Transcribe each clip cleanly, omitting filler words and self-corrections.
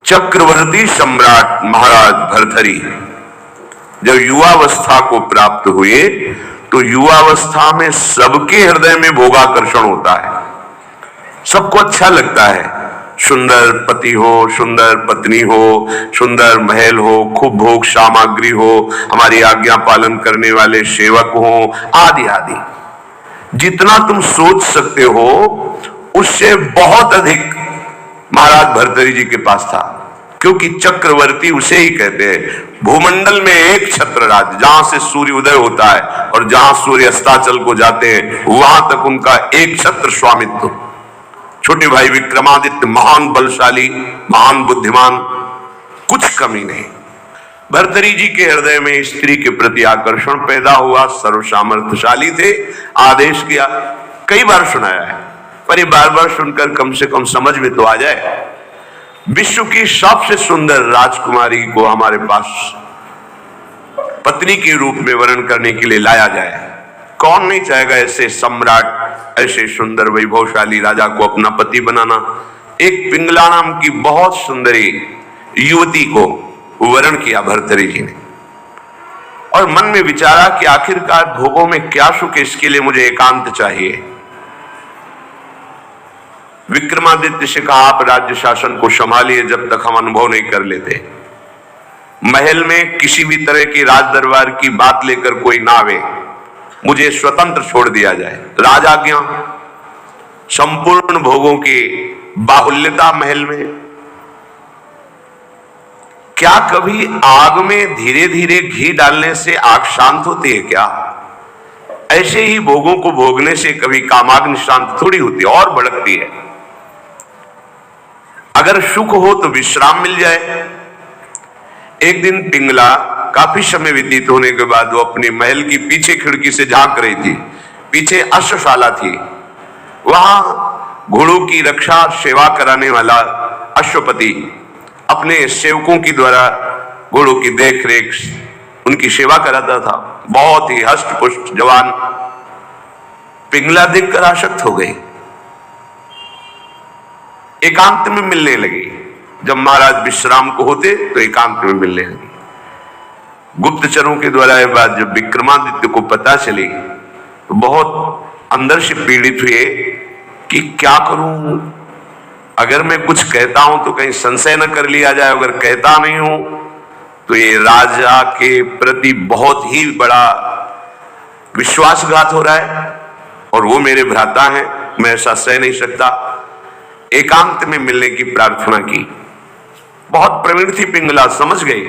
चक्रवर्ती सम्राट महाराज भर्तृहरि जब युवावस्था को प्राप्त हुए तो युवावस्था में सबके हृदय में भोगाकर्षण होता है, सबको अच्छा लगता है। सुंदर पति हो, सुंदर पत्नी हो, सुंदर महल हो, खूब भोग सामग्री हो, हमारी आज्ञा पालन करने वाले सेवक हो, आदि आदि। जितना तुम सोच सकते हो उससे बहुत अधिक महाराज भर्तृहरि जी के पास था, क्योंकि चक्रवर्ती उसे ही कहते हैं। भूमंडल में एक छत्र राज, जहां से सूर्य उदय होता है और जहां सूर्य अस्ताचल को जाते हैं वहां तक उनका एक छत्र स्वामित्व। छोटे भाई विक्रमादित्य महान बलशाली, महान बुद्धिमान, कुछ कमी नहीं। भर्तृहरि जी के हृदय में स्त्री के प्रति आकर्षण पैदा हुआ, सर्वसामर्थ्यशाली थे, आदेश किया। कई बार सुनाया है, पर ये बार बार सुनकर कम से कम समझ में तो आ जाए। विश्व की सबसे सुंदर राजकुमारी को हमारे पास पत्नी के रूप में वर्ण करने के लिए लाया जाए। कौन नहीं चाहेगा ऐसे सम्राट, ऐसे सुंदर वैभवशाली राजा को अपना पति बनाना। एक पिंगला नाम की बहुत सुंदरी युवती को वर्ण किया भर्तृहरि जी ने, और मन में विचारा कि आखिरकार भोगों में क्या सुख, इसके लिए मुझे एकांत चाहिए। विक्रमादित्य से कहा, आप राज्य शासन को संभालिए जब तक हम अनुभव नहीं कर लेते। महल में किसी भी तरह की राज दरबार की बात लेकर कोई ना आवे, मुझे स्वतंत्र छोड़ दिया जाए। राजाज्ञा, संपूर्ण भोगों की बाहुल्यता महल में। क्या कभी आग में धीरे धीरे घी डालने से आग शांत होती है क्या? ऐसे ही भोगों को भोगने से कभी कामाग्नि शांत थोड़ी होती है, और भड़कती है। अगर सुख हो तो विश्राम मिल जाए। एक दिन पिंगला काफी समय व्यतीत होने के बाद वो अपने महल की पीछे खिड़की से झांक रही थी। पीछे अश्वशाला थी, वहां घोड़ों की रक्षा सेवा कराने वाला अश्वपति अपने सेवकों की द्वारा घोड़ों की देखरेख, उनकी सेवा कराता था। बहुत ही हष्ट पुष्ट जवान। पिंगला देखकर आसक्त हो गई, एकांत में मिलने लगी। जब महाराज विश्राम को होते तो एकांत में मिलने लगी। गुप्तचरों के द्वारा यह बात जब विक्रमादित्य को पता चली तो बहुत अंदर से पीड़ित हुए कि क्या करूं, अगर मैं कुछ कहता हूं तो कहीं संशय न कर लिया जाए, अगर कहता नहीं हूं तो ये राजा के प्रति बहुत ही बड़ा विश्वासघात हो रहा है, और वो मेरे भ्राता हैं, मैं ऐसा सह नहीं सकता। एकांत में मिलने की प्रार्थना की। बहुत प्रवीण थी पिंगला, समझ गई।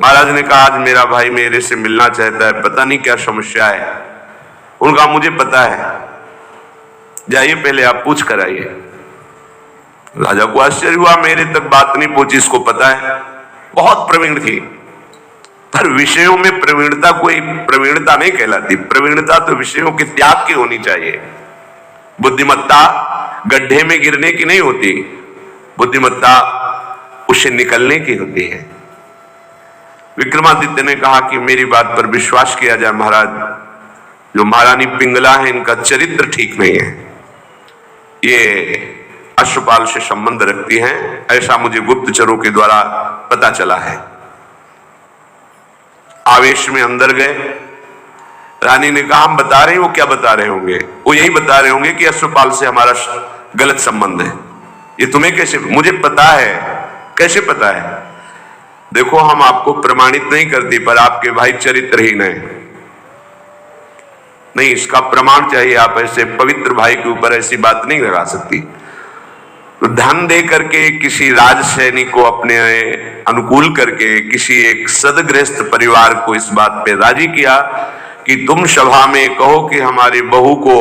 महाराज ने कहा, आज मेरा भाई मेरे से मिलना चाहता है, पता नहीं क्या समस्या है। उनका मुझे पता है, जाइए पहले आप पूछ कर आइए। राजा को आश्चर्य हुआ, मेरे तक बात नहीं पहुंची, इसको पता है। बहुत प्रवीण थी, पर विषयों में प्रवीणता कोई प्रवीणता नहीं कहलाती। प्रवीणता तो विषयों के त्याग की होनी चाहिए। बुद्धिमत्ता गड्ढे में गिरने की नहीं होती, बुद्धिमत्ता उसे निकलने की होती है। विक्रमादित्य ने कहा कि मेरी बात पर विश्वास किया जाए महाराज, जो महारानी पिंगला है इनका चरित्र ठीक नहीं है, ये अश्वपाल से संबंध रखती हैं, ऐसा मुझे गुप्तचरों के द्वारा पता चला है। आवेश में अंदर गए। रानी ने कहा, हम बता रहे हैं। वो क्या बता रहे होंगे? वो यही बता रहे होंगे कि अश्वपाल से हमारा गलत संबंध है। ये तुम्हें कैसे? मुझे पता है। कैसे पता है? देखो, हम आपको प्रमाणित नहीं करती, पर आपके भाई चरित्रहीन है। नहीं, इसका प्रमाण चाहिए। आप ऐसे पवित्र भाई के ऊपर ऐसी बात नहीं लगा सकती। तो धन दे करके किसी राज सैनिक को अपने अनुकूल करके किसी एक सदगृहस्थ परिवार को इस बात पे राजी किया कि तुम सभा में कहो कि हमारी बहू को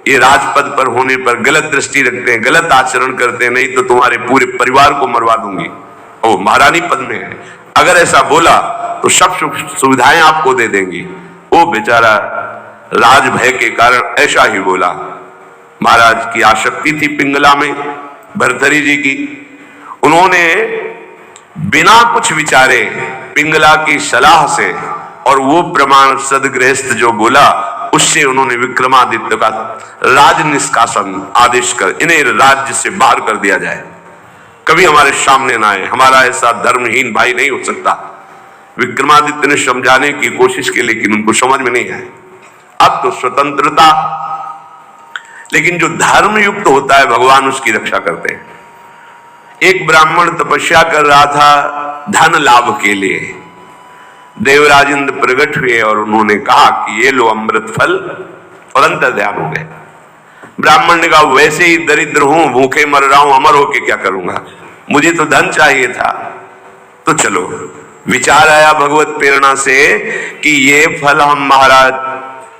ये राजपद पर होने पर गलत दृष्टि रखते हैं, गलत आचरण करते हैं, नहीं तो तुम्हारे पूरे परिवार को मरवा दूंगी। ओ, महारानी पद में है, अगर ऐसा बोला तो सब सुविधाएं आपको दे देंगी। वो बेचारा राज भय के कारण ऐसा ही बोला। महाराज की आसक्ति थी पिंगला में, भर्तृहरि जी की। उन्होंने बिना कुछ विचारे पिंगला की सलाह से और वो प्रमाण सदगृहस्थ जो बोला उससे उन्होंने विक्रमादित्य का राज निष्कासन आदेश कर इन्हें राज्य से बाहर कर दिया जाए। कभी हमारे सामने ना आए। हमारा ऐसा धर्महीन भाई नहीं हो सकता। विक्रमादित्य ने समझाने की कोशिश की, लेकिन उनको समझ में नहीं आए। अब तो स्वतंत्रता, लेकिन जो धर्म युक्त होता है भगवान उसकी रक्षा करते हैं। एक ब्राह्मण तपस्या कर रहा था धन लाभ के लिए। देवराज इंद्र प्रकट हुए और उन्होंने कहा कि ये लो अमृत फल, और अंतर्ध्यान हो गए। ब्राह्मण ने कहा वैसे ही दरिद्र हूं, भूखे मर रहा हूं, अमर होके क्या करूंगा, मुझे तो धन चाहिए था। तो चलो विचार आया भगवत प्रेरणा से कि ये फल हम महाराज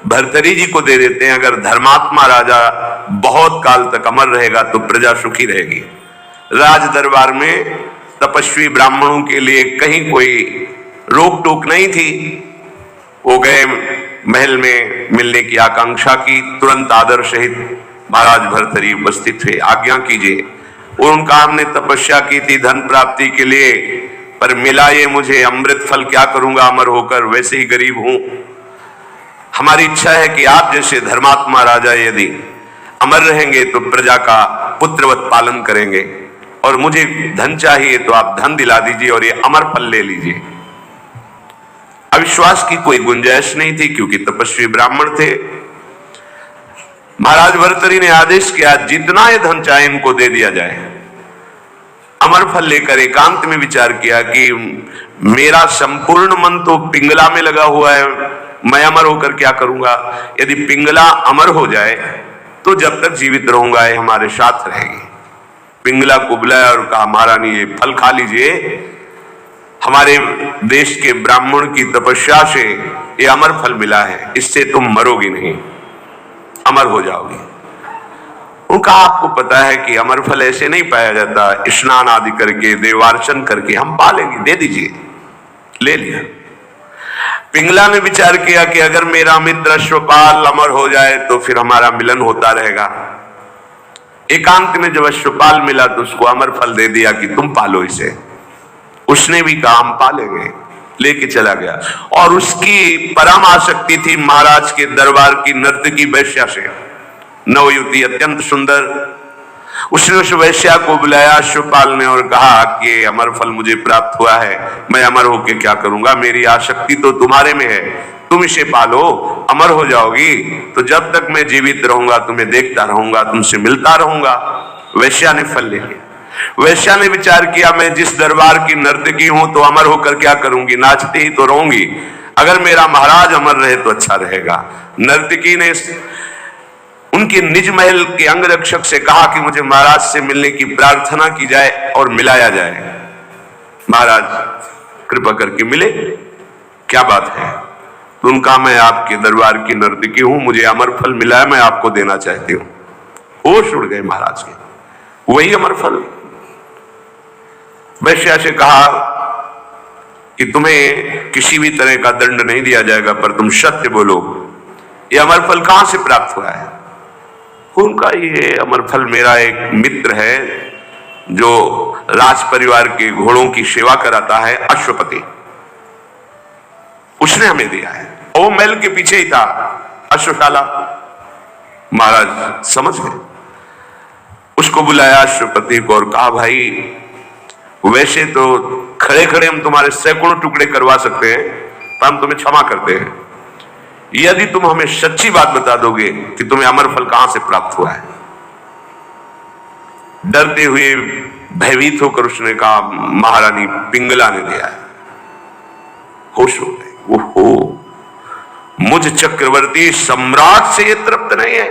भर्तरी जी को दे देते हैं। अगर धर्मात्मा राजा बहुत काल तक अमर रहेगा तो प्रजा सुखी रहेगी। राज दरबार में तपस्वी ब्राह्मणों के लिए कहीं कोई रोक टोक नहीं थी। वो गए महल में, मिलने की आकांक्षा की, तुरंत आदर सहित महाराज भर्तरी उपस्थित हुए। आज्ञा कीजिए। और उनका हमने तपस्या की थी धन प्राप्ति के लिए, पर मिला ये मुझे अमृत फल, क्या करूंगा अमर होकर, वैसे ही गरीब हूं। हमारी इच्छा है कि आप जैसे धर्मात्मा राजा यदि अमर रहेंगे तो प्रजा का पुत्रवत पालन करेंगे, और मुझे धन चाहिए तो आप धन दिला दीजिए और ये अमर फल ले लीजिए। अविश्वास की कोई गुंजाइश नहीं थी, क्योंकि तपस्वी ब्राह्मण थे। महाराज भर्तरी ने आदेश किया जितना ये धन चाहे इनको दे दिया जाए। अमर फल लेकर एकांत में विचार किया कि मेरा संपूर्ण मन तो पिंगला में लगा हुआ है, मैं अमर होकर क्या करूंगा। यदि पिंगला अमर हो जाए तो जब तक जीवित रहूंगा ये हमारे साथ रहेगी। पिंगला को बुलाया और कहा महारानी ये फल खा लीजिए, हमारे देश के ब्राह्मण की तपस्या से ये अमर फल मिला है, इससे तुम मरोगी नहीं, अमर हो जाओगी। उनका आपको पता है कि अमर फल ऐसे नहीं पाया जाता, स्नान आदि करके देवार्चन करके हम पालेंगे, दे दीजिए। ले लिया। पिंगला ने विचार किया कि अगर मेरा मित्र अश्वपाल अमर हो जाए तो फिर हमारा मिलन होता रहेगा। एकांत में जब अश्वपाल मिला तो उसको अमर फल दे दिया कि तुम पालो इसे। उसने भी कहा हम पालेंगे, लेके चला गया। और उसकी परम आसक्ति थी महाराज के दरबार की नर्तकी वैश्या से। नवयुवती अत्यंत सुंदर। उसने उस वैश्या को बुलाया अश्वपाल ने और कहा कि अमर फल मुझे प्राप्त हुआ है, मैं अमर होके क्या करूंगा, मेरी आसक्ति तो तुम्हारे में है, तुम इसे पालो, अमर हो जाओगी। तो जब तक मैं जीवित रहूंगा तुम्हें देखता रहूंगा, तुमसे मिलता रहूंगा। वैश्या ने फल ले लिया। वैश्या ने विचार किया मैं जिस दरबार की नर्तकी हूं तो अमर होकर क्या करूंगी, नाचती ही तो रहूंगी। अगर मेरा महाराज अमर रहे तो अच्छा रहेगा। नर्तकी ने उनके निज महल के अंगरक्षक से कहा कि मुझे महाराज से मिलने की प्रार्थना की जाए और मिलाया जाए। महाराज कृपा करके मिले, क्या बात है। तो उनका मैं आपके दरबार की नर्तकी हूं, मुझे अमर फल मिला है, मैं आपको देना चाहती हूं। होश उड़ गए महाराज के, वही अमर फल। वैश्या से कहा कि तुम्हें किसी भी तरह का दंड नहीं दिया जाएगा, पर तुम सत्य बोलो, ये अमर फल कहां से प्राप्त हुआ है। उनका ये अमर फल मेरा एक मित्र है जो राज परिवार के घोड़ों की सेवा कराता है, अश्वपति, उसने हमें दिया है। वो महल के पीछे ही था अश्वशाला। महाराज समझ गए। उसको बुलाया अश्वपति को और कहा भाई वैसे तो खड़े खड़े हम तुम्हारे सैकड़ों टुकड़े करवा सकते हैं, पर हम तुम्हें क्षमा करते हैं यदि तुम हमें सच्ची बात बता दोगे कि तुम्हें अमर फल कहां से प्राप्त हुआ है। डरते हुए भयभीत होकर उसने कहा महारानी पिंगला ने दिया है। होश हो गए। ओहो, मुझ चक्रवर्ती सम्राट से यह तृप्त नहीं है,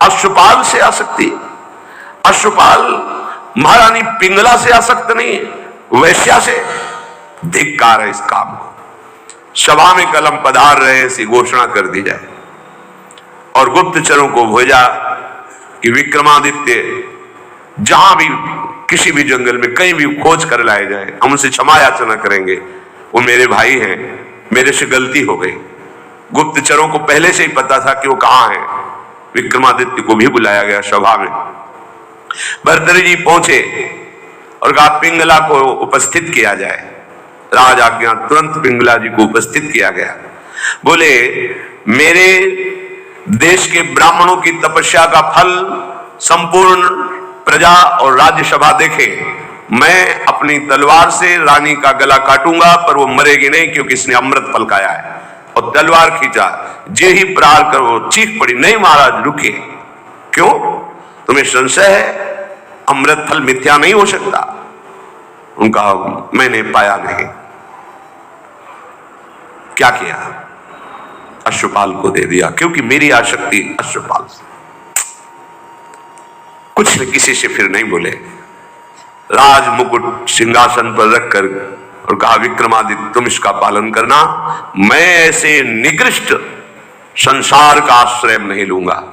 अश्वपाल से आसक्ति। अश्वपाल महारानी पिंगला से आसक्त नहीं है, वैश्या से। धिक्कार है इस काम को। सभा में कलम पधार रहे ऐसी घोषणा कर दी जाए और गुप्तचरों को भेजा कि विक्रमादित्य जहां भी किसी भी जंगल में कहीं भी खोज कर लाए जाए, हम उनसे क्षमा याचना करेंगे, वो मेरे भाई हैं, मेरे से गलती हो गई। गुप्तचरों को पहले से ही पता था कि वो कहां है। विक्रमादित्य को भी बुलाया गया सभा में। भर्तरी जी पहुंचे और कहा पिंगला को उपस्थित किया जाए। राज आज्ञा, तुरंत पिंगला जी को उपस्थित किया गया। बोले मेरे देश के ब्राह्मणों की तपस्या का फल संपूर्ण प्रजा और राज्यसभा देखे, मैं अपनी तलवार से रानी का गला काटूंगा पर वो मरेगी नहीं, क्योंकि इसने अमृत फल खाया है। और तलवार खींचा, जे ही प्रहार करो, चीख पड़ी, नहीं महाराज रुकिए। क्यों? तुम्हें संशय है? अमृत फल मिथ्या नहीं हो सकता। उनका मैंने पाया नहीं। क्या किया? अश्वपाल को दे दिया, क्योंकि मेरी आसक्ति अश्वपाल से। कुछ न किसी से फिर नहीं बोले। राज मुकुट सिंहासन पर रखकर और कहा, विक्रमादित्य तुम इसका पालन करना, मैं ऐसे निकृष्ट संसार का आश्रय नहीं लूंगा।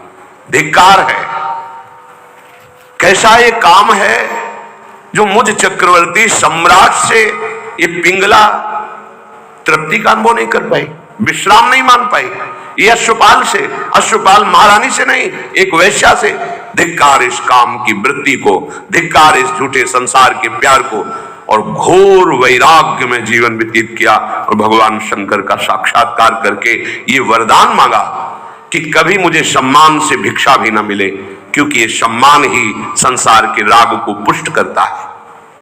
धिक्कार है। कैसा ये काम है जो मुझ चक्रवर्ती सम्राट से ये पिंगला तृप्ति का अनुभव नहीं कर पाई, विश्राम नहीं मान पाई। ये अश्वपाल से, अश्वपाल महारानी से नहीं, एक वैश्या से। धिक्कार इस काम की वृत्ति को, धिक्कार इस झूठे संसार के प्यार को। और घोर वैराग्य में जीवन व्यतीत किया और भगवान शंकर का साक्षात्कार करके ये वरदान मांगा कि कभी मुझे सम्मान से भिक्षा भी ना मिले, क्योंकि ये सम्मान ही संसार के राग को पुष्ट करता है।